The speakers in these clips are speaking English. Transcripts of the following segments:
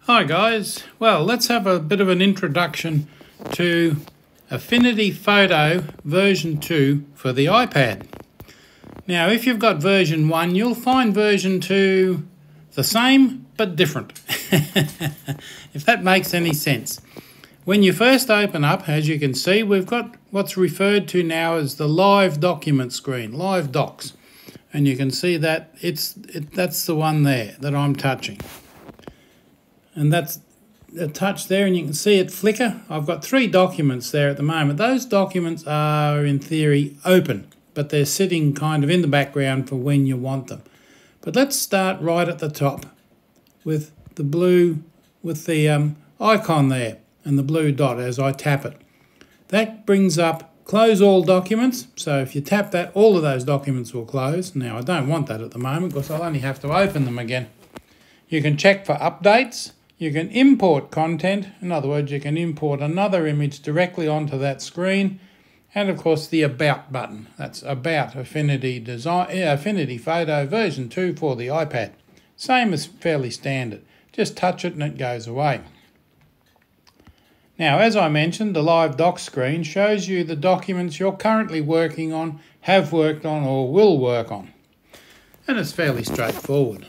Hi guys, well let's have a bit of an introduction to Affinity Photo version 2 for the iPad. Now if you've got version 1 you'll find version 2 the same but different, if that makes any sense. When you first open up, as you can see, we've got what's referred to now as the live document screen, live docs, and you can see that that's the one there that I'm touching. And that's a touch there, and you can see it flicker. I've got 3 documents there at the moment. Those documents are in theory open, but they're sitting kind of in the background for when you want them. But let's start right at the top with the blue, with the icon there and the blue dot as I tap it. That brings up close all documents. So if you tap that, all of those documents will close. Now I don't want that at the moment because I'll only have to open them again. You can check for updates. You can import content. In other words, you can import another image directly onto that screen. And of course the About button. That's About Affinity Photo version 2 for the iPad. Same as fairly standard. Just touch it and it goes away. Now, as I mentioned, the live doc screen shows you the documents you're currently working on, have worked on, or will work on. And it's fairly straightforward.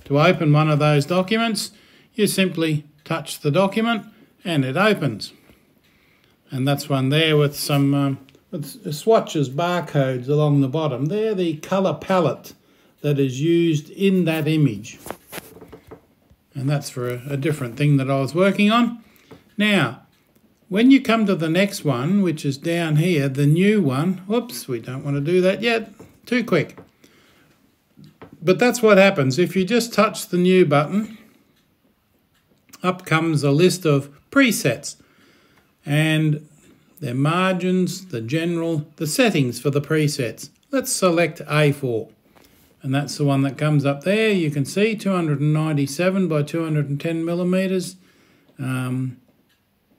To open one of those documents, you simply touch the document and it opens. And that's one there with some with swatches, barcodes along the bottom. They're the colour palette that is used in that image. And that's for a different thing that I was working on. Now, when you come to the next one, which is down here, the new one, whoops, we don't want to do that yet, too quick. But that's what happens. If you just touch the new button, up comes a list of presets and their margins, the general, the settings for the presets. Let's select A4. And that's the one that comes up there. You can see 297 by 210 millimeters.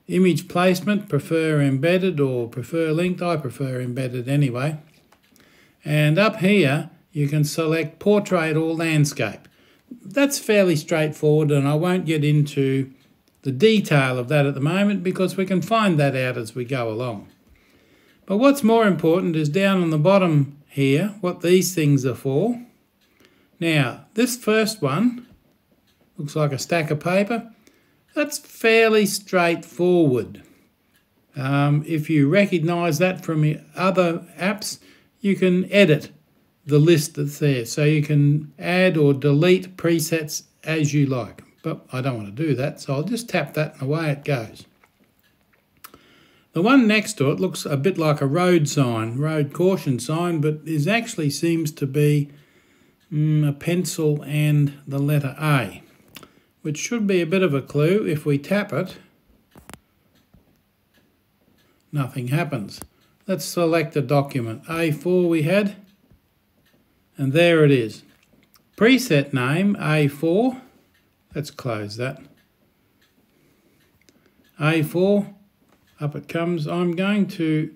Image placement, prefer embedded or prefer linked. I prefer embedded anyway. And up here, you can select portrait or landscape. That's fairly straightforward, and I won't get into the detail of that at the moment because we can find that out as we go along. But what's more important is down on the bottom here, what these things are for. Now, this first one looks like a stack of paper. That's fairly straightforward. If you recognise that from your other apps, you can edit the list that's there. So you can add or delete presets as you like. But I don't want to do that, so I'll just tap that and away it goes. The one next to it looks a bit like a road sign, road caution sign, but actually seems to be a pencil and the letter A, which should be a bit of a clue. If we tap it, nothing happens. Let's select a document. A4 we had, and there it is. Preset name, A4. Let's close that. A4, up it comes. I'm going to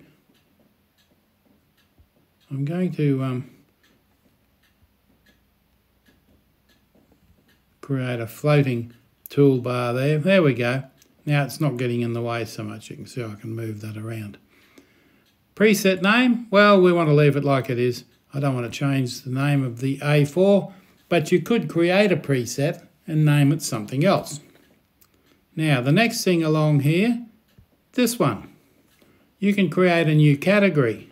create a floating toolbar there. There we go. Now it's not getting in the way so much. You can see I can move that around. Preset name, well, we want to leave it like it is. I don't want to change the name of the A4, but you could create a preset and name it something else. Now, the next thing along here, this one. You can create a new category.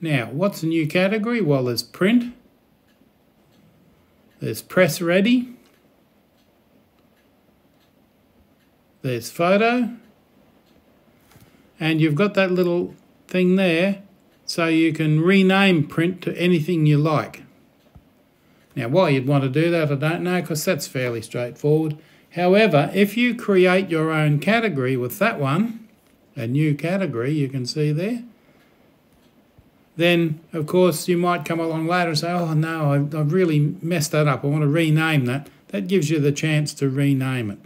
Now, what's a new category? Well, there's print, there's press ready, there's photo, and you've got that little thing there so you can rename print to anything you like. Now why you'd want to do that I don't know, because that's fairly straightforward. However, if you create your own category with that one, a new category you can see there, then of course you might come along later and say, oh no, I've really messed that up, I want to rename that. That gives you the chance to rename it.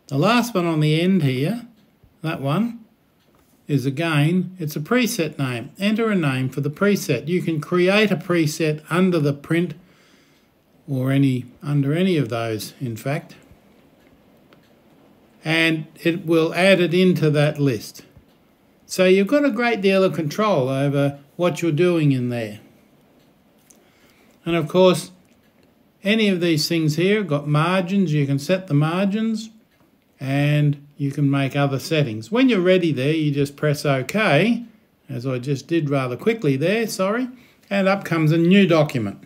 The last one on the end here, that one, is again, it's a preset name. Enter a name for the preset. You can create a preset under the print or under any of those, in fact. and it will add it into that list. So you've got a great deal of control over what you're doing in there. And of course, any of these things here got margins. You can set the margins and you can make other settings. When you're ready there, you just press OK, as I just did rather quickly there, sorry, and up comes a new document.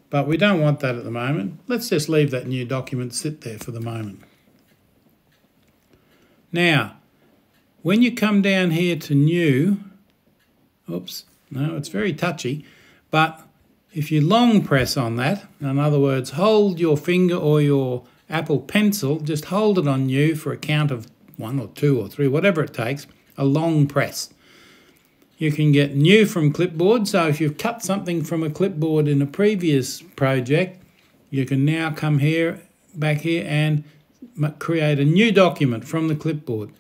But we don't want that at the moment. Let's just leave that new document sit there for the moment. Now, when you come down here to new, oops, no, it's very touchy, but if you long press on that, in other words, hold your finger or your Apple Pencil, just hold it on new for a count of 1 or 2 or 3, whatever it takes, a long press. You can get new from clipboard, so if you've cut something from a clipboard in a previous project, you can now come here, back here, and create a new document from the clipboard.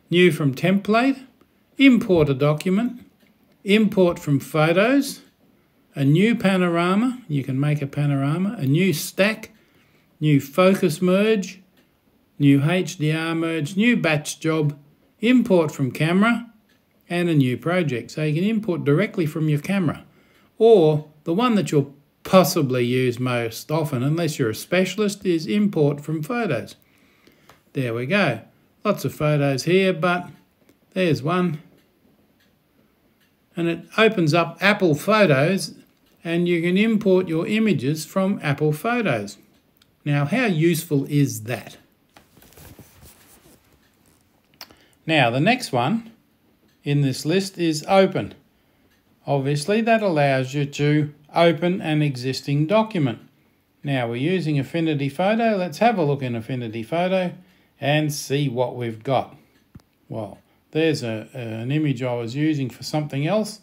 New from template, import a document, import from photos, a new panorama, you can make a panorama, a new stack, new focus merge, new HDR merge, new batch job, import from camera, and a new project. So you can import directly from your camera. Or the one that you'll possibly use most often, unless you're a specialist, is import from photos. There we go. Lots of photos here, but there's one. And it opens up Apple Photos, and you can import your images from Apple Photos. Now, how useful is that? Now, the next one in this list is Open. Obviously, that allows you to open an existing document. Now, we're using Affinity Photo. Let's have a look in Affinity Photo and see what we've got. Well, there's an image I was using for something else.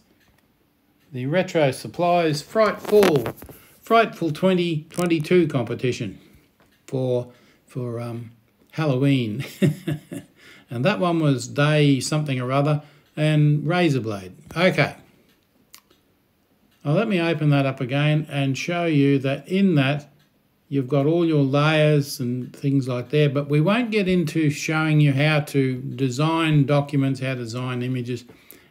The Retro Supplies Frightful 2022 competition for Halloween. And that one was day something or other and razor blade. Okay. Now let me open that up again and show you that in that you've got all your layers and things like there, but we won't get into showing you how to design documents, how to design images.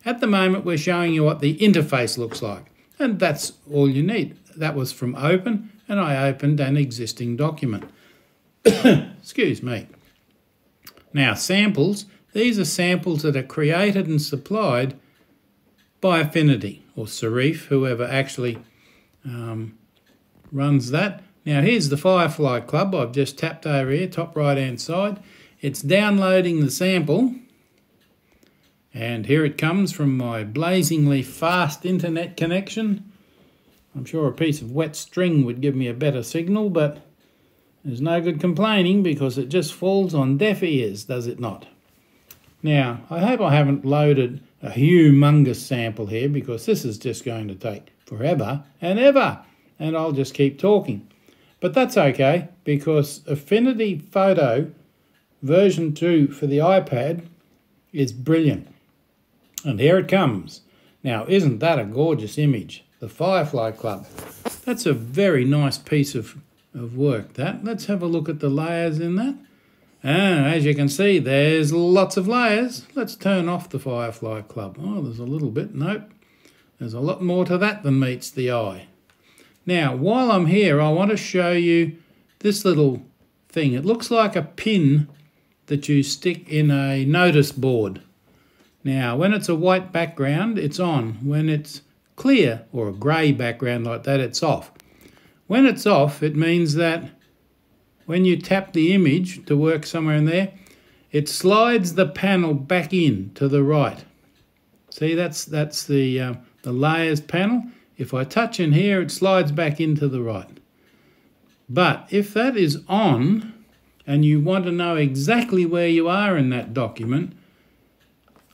At the moment, we're showing you what the interface looks like, and that's all you need. That was from Open, and I opened an existing document. Excuse me. Now, samples. These are samples that are created and supplied by Affinity, or Serif, whoever actually runs that. Now here's the Firefly Club. I've just tapped over here, top right hand side. It's downloading the sample, and here it comes from my blazingly fast internet connection. I'm sure a piece of wet string would give me a better signal, but there's no good complaining because it just falls on deaf ears, does it not? Now, I hope I haven't loaded a humongous sample here because this is just going to take forever and ever, and I'll just keep talking. But that's okay, because Affinity Photo version 2 for the iPad is brilliant. And here it comes. Now, isn't that a gorgeous image? The Firefly Club. That's a very nice piece of work, that. Let's have a look at the layers in that. As you can see, there's lots of layers. Let's turn off the Firefly Club. Oh, there's a little bit. Nope. There's a lot more to that than meets the eye. Now, while I'm here, I want to show you this little thing. It looks like a pin that you stick in a notice board. Now, when it's a white background, it's on. When it's clear, or a grey background like that, it's off. When it's off, it means that when you tap the image to work somewhere in there, it slides the panel back in to the right. See, that's the layers panel. If I touch in here, it slides back into the right. But if that is on, and you want to know exactly where you are in that document,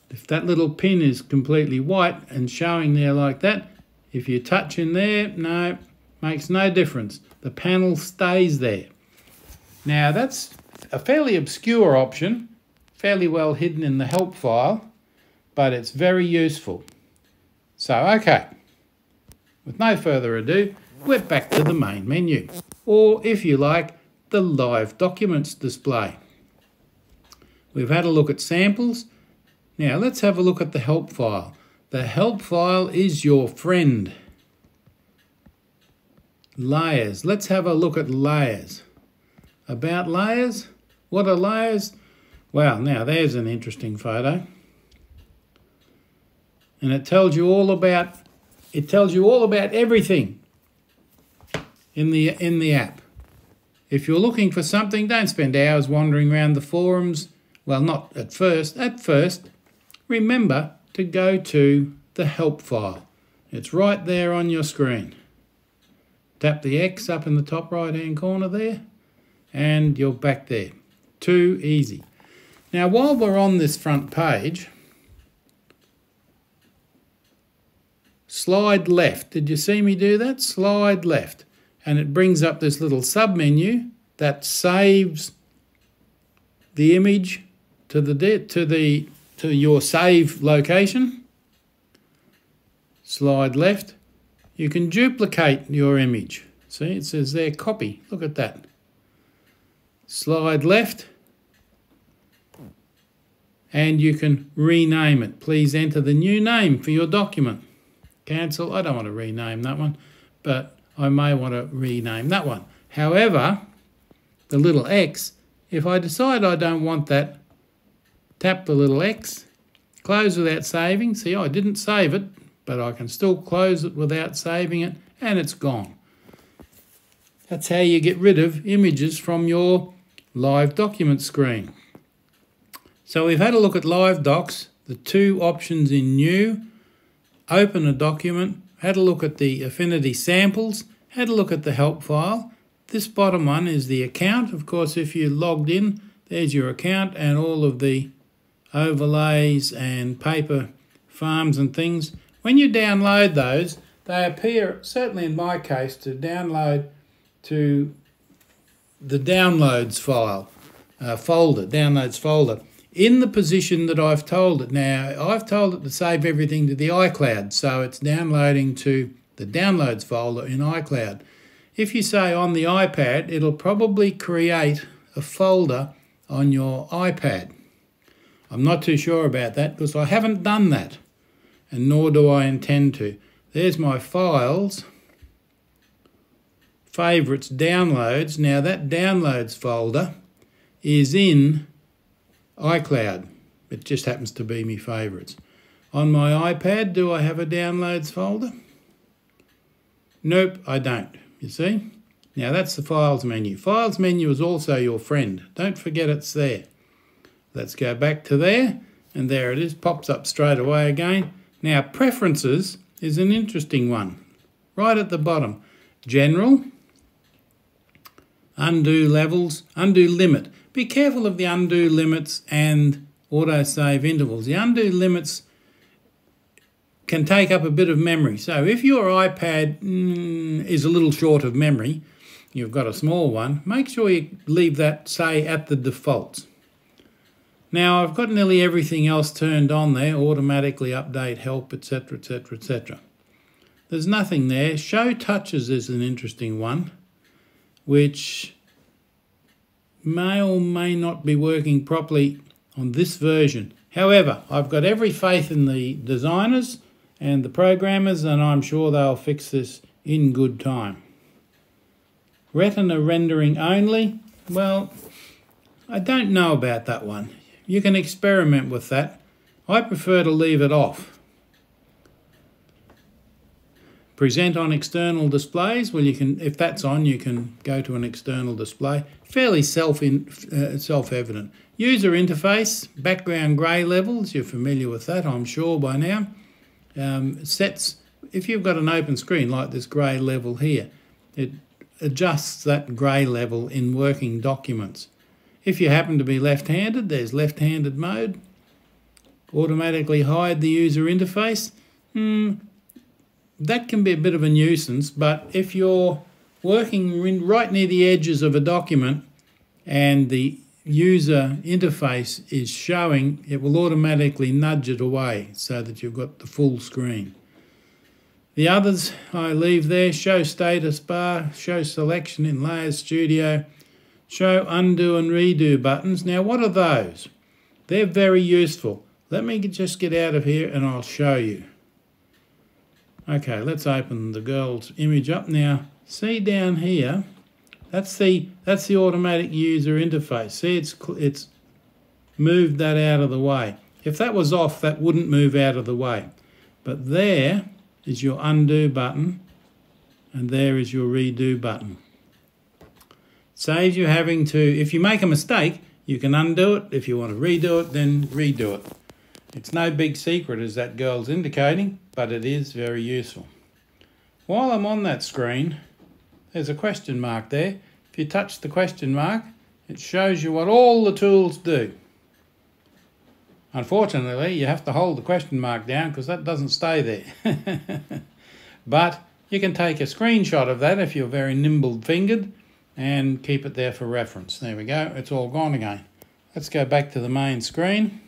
if that little pin is completely white and showing there like that, if you touch in there, no, makes no difference. The panel stays there. Now that's a fairly obscure option, fairly well hidden in the help file, but it's very useful. So, okay. With no further ado, we're back to the main menu, or if you like, the Live Documents display. We've had a look at samples. Now let's have a look at the help file. The help file is your friend. Layers. Let's have a look at layers. About layers. What are layers? Well, now there's an interesting photo. And it tells you all about everything in the app. If you're looking for something, don't spend hours wandering around the forums. Well, not at first. At first, remember to go to the help file. It's right there on your screen. Tap the X up in the top right hand corner there and you're back there. Too easy. Now while we're on this front page, slide left. Did you see me do that? Slide left. And it brings up this little sub menu that saves the image to your save location. Slide left. You can duplicate your image. See, it says there copy. Look at that. Slide left. And you can rename it. Please enter the new name for your document. Cancel. I don't want to rename that one, but I may want to rename that one. However, the little X, if I decide I don't want that, tap the little X, close without saving. See, I didn't save it, but I can still close it without saving it, and it's gone. That's how you get rid of images from your live document screen. So we've had a look at live docs, the two options in new, open a document, had a look at the Affinity samples, had a look at the help file. This bottom one is the account. Of course, if you logged in, there's your account and all of the overlays and paper farms and things. When you download those, they appear, certainly in my case, to download to the downloads file, downloads folder, in the position that I've told it. Now, I've told it to save everything to the iCloud, so it's downloading to the downloads folder in iCloud. If you say on the iPad, it'll probably create a folder on your iPad. I'm not too sure about that because I haven't done that, and nor do I intend to. There's my files, favourites, downloads. Now that downloads folder is in iCloud. It just happens to be my favourites. On my iPad, do I have a downloads folder? Nope, I don't. You see? Now that's the files menu. Files menu is also your friend. Don't forget it's there. Let's go back to there, and there it is. Pops up straight away again. Now preferences is an interesting one. Right at the bottom. General, undo levels, undo limit. Be careful of the undo limits and autosave intervals. The undo limits can take up a bit of memory. So if your iPad is a little short of memory, you've got a small one, make sure you leave that, say, at the defaults. Now I've got nearly everything else turned on there, automatically update, help, etc, etc, etc. There's nothing there. Show touches is an interesting one, which may or may not be working properly on this version. However, I've got every faith in the designers and the programmers, and I'm sure they'll fix this in good time. Retina rendering only. Well, I don't know about that one. You can experiment with that. I prefer to leave it off. Present on external displays. Well, you can, if that's on, you can go to an external display. Fairly self-evident. User interface, background grey levels. You're familiar with that, I'm sure, by now. Sets, if you've got an open screen like this grey level here, it adjusts that grey level in working documents. If you happen to be left-handed, there's left-handed mode. Automatically hide the user interface. That can be a bit of a nuisance, but if you're working right near the edges of a document and the user interface is showing, it will automatically nudge it away so that you've got the full screen. The others I leave there. Show status bar, show selection in Layers Studio, show undo and redo buttons. Now what are those? They're very useful. Let me just get out of here and I'll show you. Okay, let's open the girl's image up now. See down here, that's the automatic user interface. See, it's moved that out of the way. If that was off, that wouldn't move out of the way. But there is your undo button, and there is your redo button. Saves you having to, if you make a mistake, you can undo it. If you want to redo it, then redo it. It's no big secret, as that girl's indicating, but it is very useful. While I'm on that screen, there's a question mark there. If you touch the question mark, it shows you what all the tools do. Unfortunately, you have to hold the question mark down because that doesn't stay there. But you can take a screenshot of that if you're very nimble-fingered and keep it there for reference. There we go, it's all gone again. Let's go back to the main screen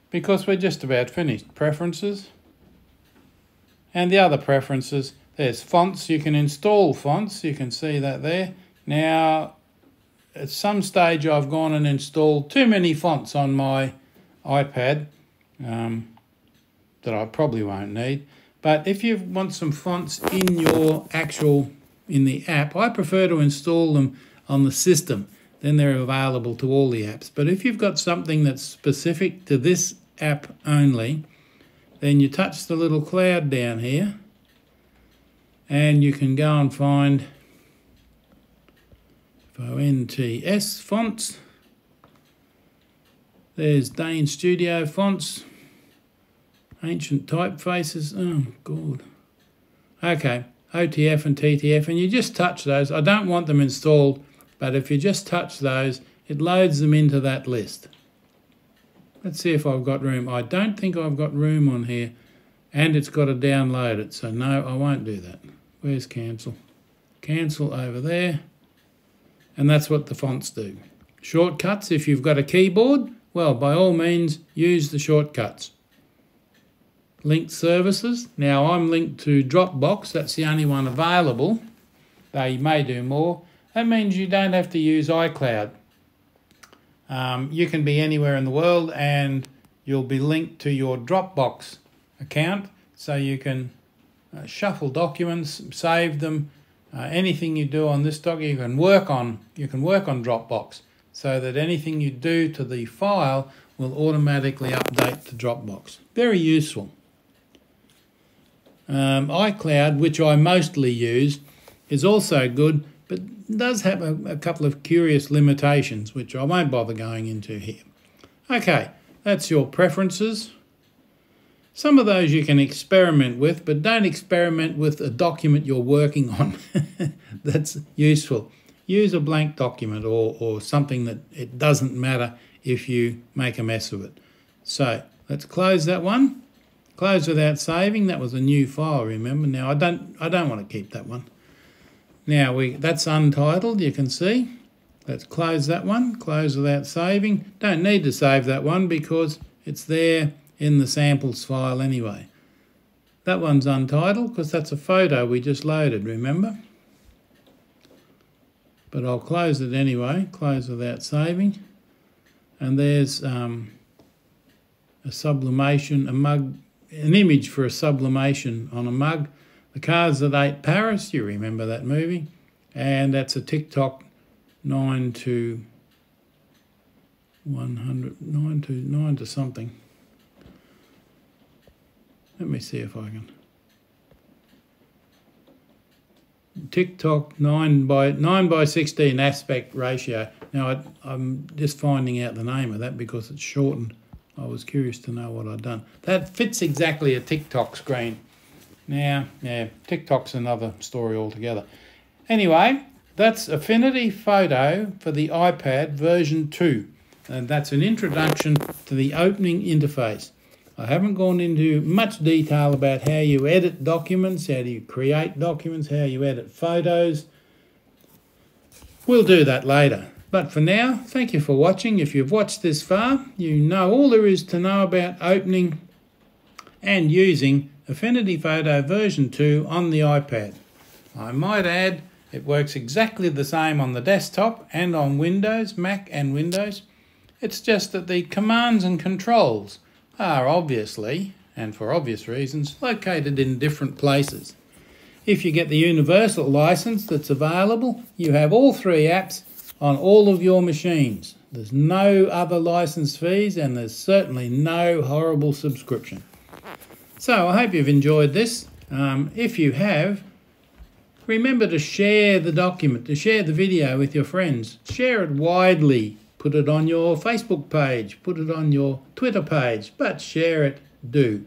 because we're just about finished. Preferences. And the other preferences, there's fonts. You can install fonts. You can see that there. Now, at some stage I've gone and installed too many fonts on my iPad that I probably won't need. But if you want some fonts in the app, I prefer to install them on the system. Then they're available to all the apps. But if you've got something that's specific to this app only, then you touch the little cloud down here and you can go and find FONTS fonts. There's Dane Studio fonts, ancient typefaces. Oh, God. Okay, OTF and TTF, and you just touch those. I don't want them installed, but if you just touch those, it loads them into that list. Let's see if I've got room. I don't think I've got room on here, and it's got to download it, so no, I won't do that. Where's cancel? Cancel over there, and that's what the fonts do. Shortcuts, if you've got a keyboard, well, by all means, use the shortcuts. Linked services. Now, I'm linked to Dropbox. That's the only one available. They may do more. That means you don't have to use iCloud. You can be anywhere in the world and you'll be linked to your Dropbox account, so you can shuffle documents, save them. Anything you do on this document, you can work on Dropbox, so that anything you do to the file will automatically update to Dropbox. Very useful. iCloud, which I mostly use, is also good, but does have a couple of curious limitations, which I won't bother going into here. Okay, that's your preferences. Some of those you can experiment with, but don't experiment with a document you're working on. That's useful. Use a blank document or something that it doesn't matter if you make a mess of it. So let's close that one. Close without saving. That was a new file, remember. Now I don't want to keep that one. Now that's untitled, you can see. Let's close that one. Close without saving. Don't need to save that one because it's there in the samples file anyway. That one's untitled because that's a photo we just loaded, remember? But I'll close it anyway, close without saving. And there's a sublimation, a mug, an image for a sublimation on a mug. The Cars That Ate Paris, you remember that movie? And that's a TikTok 9 to 100, 9 to something. Let me see if I can. TikTok 9 by 16 aspect ratio. Now I'm just finding out the name of that because it's shortened. I was curious to know what I'd done. That fits exactly a TikTok screen. Now, yeah, TikTok's another story altogether. Anyway, that's Affinity Photo for the iPad version 2. And that's an introduction to the opening interface. I haven't gone into much detail about how you edit documents, how do you create documents, how you edit photos. We'll do that later. But for now, thank you for watching. If you've watched this far, you know all there is to know about opening and using Affinity Photo version 2 on the iPad. I might add, it works exactly the same on the desktop and on Windows, Mac and Windows. It's just that the commands and controls are obviously, and for obvious reasons, located in different places. If you get the universal license that's available, you have all 3 apps on all of your machines. There's no other license fees, and there's certainly no horrible subscription. So I hope you've enjoyed this. If you have, remember to share the document, to share the video with your friends. Share it widely. Put it on your Facebook page, put it on your Twitter page, but share it, do.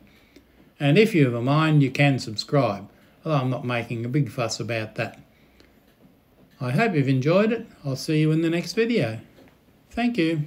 And if you have a mind, you can subscribe, although I'm not making a big fuss about that. I hope you've enjoyed it. I'll see you in the next video. Thank you.